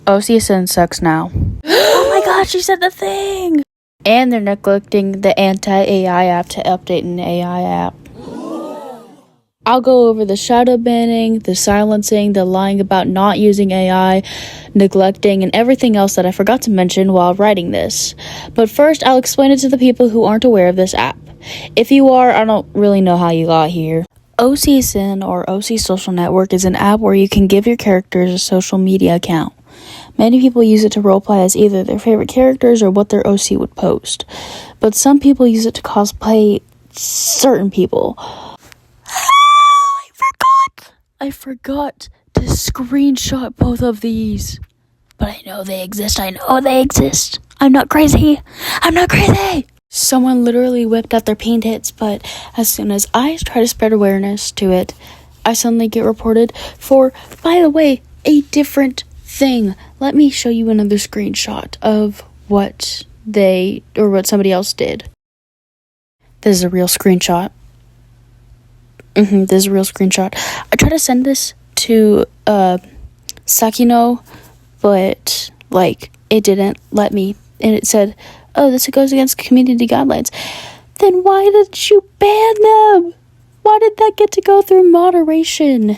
Ocsn sucks now. Oh my gosh, she said the thing! And they're neglecting the anti-AI app to update an AI app. I'll go over the shadow banning, the silencing, the lying about not using AI, neglecting, and everything else that I forgot to mention while writing this. But first, I'll explain it to the people who aren't aware of this app. If you are, I don't really know how you got here. Ocsn, or OC Social Network, is an app where you can give your characters a social media account. Many people use it to roleplay as either their favorite characters or what their OC would post. But some people use it to cosplay certain people. I forgot to screenshot both of these. But I know they exist. I'm not crazy. Someone literally whipped out their paint hits, but as soon as I try to spread awareness to it, I suddenly get reported for, by the way, a different thing. Let me show you another screenshot of what somebody else did. This is a real screenshot. This is a real screenshot. I tried to send this to Sakino, but it didn't let me, and it said, "Oh, this goes against community guidelines." Then why did you ban them? Why did that get to go through moderation?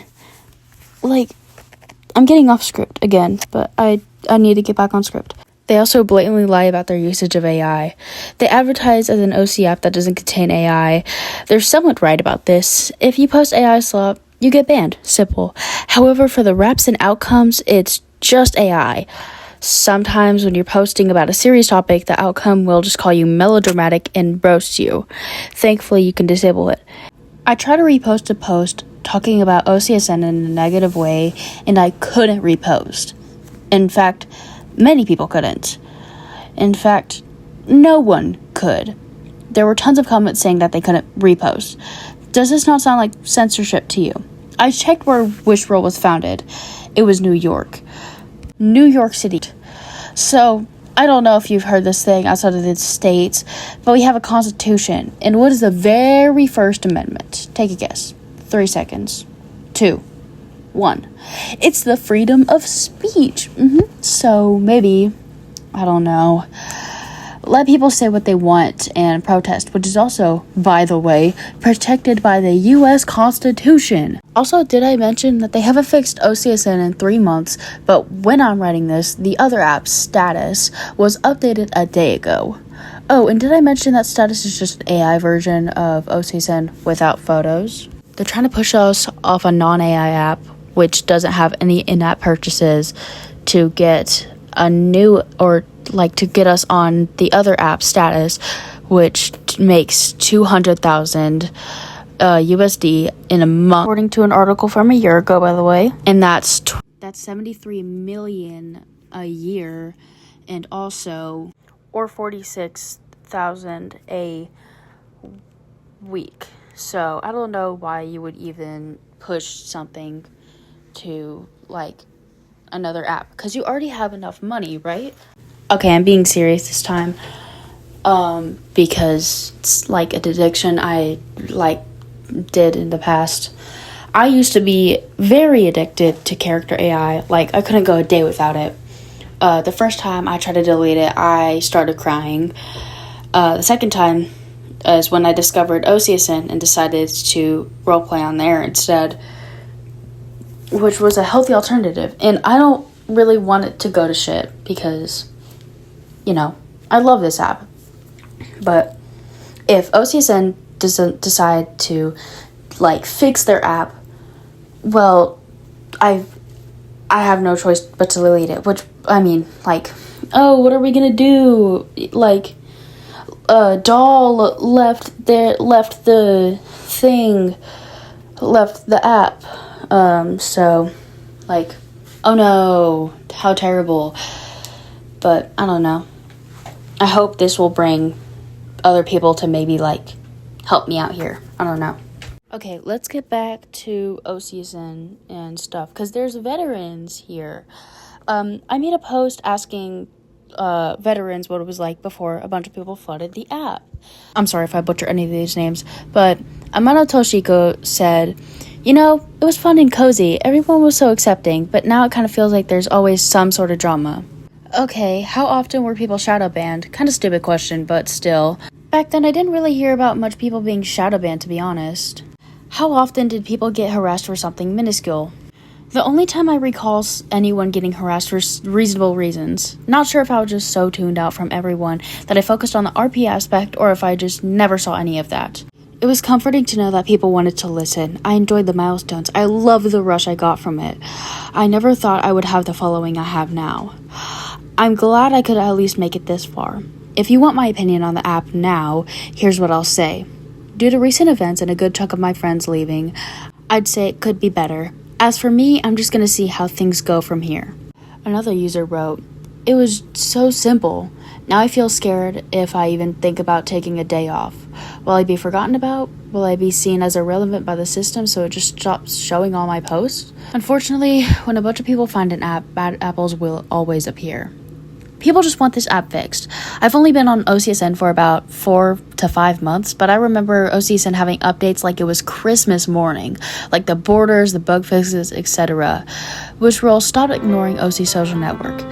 I'm getting off script again, but I need to get back on script. They also blatantly lie about their usage of AI. They advertise as an OC app that doesn't contain AI. They're somewhat right about this. If you post AI slop, you get banned. Simple. However, for the reps and outcomes, it's just AI. Sometimes when you're posting about a serious topic, the outcome will just call you melodramatic and roast you. Thankfully, you can disable it. I tried to repost a post talking about Ocsn in a negative way, and I couldn't repost. In fact, many people couldn't. In fact, no one could. There were tons of comments saying that they couldn't repost. Does this not sound like censorship to you? I checked where Wishroll was founded. It was New York City. So, I don't know if you've heard this thing outside of the States, but we have a constitution. And what is the very first amendment? Take a guess. 3 seconds. 2. 1. It's the freedom of speech. So maybe, I don't know, let people say what they want and protest, which is also, by the way, protected by the U.S. Constitution. Also, did I mention that they haven't fixed Ocsn in 3 months, but when I'm writing this, the other app's status was updated a day ago. Oh, and did I mention that status is just an AI version of Ocsn without photos? They're trying to push us off a non-AI app, which doesn't have any in-app purchases, to get a new, or to get us on the other app status, which makes 200,000 USD in a month, according to an article from a year ago, by the way. And that's 73 million a year, and also, or 46,000 a week. So I don't know why you would even push something to another app, because you already have enough money, right? Okay, I'm being serious this time, because it's like an addiction I did in the past. I used to be very addicted to character AI. I couldn't go a day without it. The first time I tried to delete it, I started crying. The second time is when I discovered Ocsn and decided to roleplay on there instead, which was a healthy alternative. And I don't really want it to go to shit because, I love this app. But if Ocsn doesn't decide to, fix their app, well, I have no choice but to delete it. Which, oh, what are we gonna do? Doll left the app. So, oh no, how terrible. But, I don't know. I hope this will bring other people to maybe, help me out here. I don't know. Okay, let's get back to Ocsn and stuff, because there's veterans here. I made a post asking veterans what it was like before a bunch of people flooded the app. I'm sorry if I butcher any of these names, but Amano Toshiko said You know, it was fun and cozy. Everyone was so accepting, but now it kind of feels like there's always some sort of drama. Okay, how often were people shadow banned? Kind of stupid question, but still. Back then, I didn't really hear about much people being shadow banned, to be honest. How often did people get harassed for something minuscule? The only time I recall anyone getting harassed for reasonable reasons. Not sure if I was just so tuned out from everyone that I focused on the RP aspect or if I just never saw any of that. It was comforting to know that people wanted to listen. I enjoyed the milestones. I loved the rush I got from it. I never thought I would have the following I have now. I'm glad I could at least make it this far. If you want my opinion on the app now, here's what I'll say. Due to recent events and a good chunk of my friends leaving, I'd say it could be better. As for me, I'm just gonna see how things go from here. Another user wrote, "It was so simple. Now I feel scared if I even think about taking a day off. Will I be forgotten about? Will I be seen as irrelevant by the system so it just stops showing all my posts?" Unfortunately, when a bunch of people find an app, bad apples will always appear. People just want this app fixed. I've only been on Ocsn for about 4 to 5 months, but I remember Ocsn having updates like it was Christmas morning, like the borders, the bug fixes, etc., which will stop ignoring OC Social Network.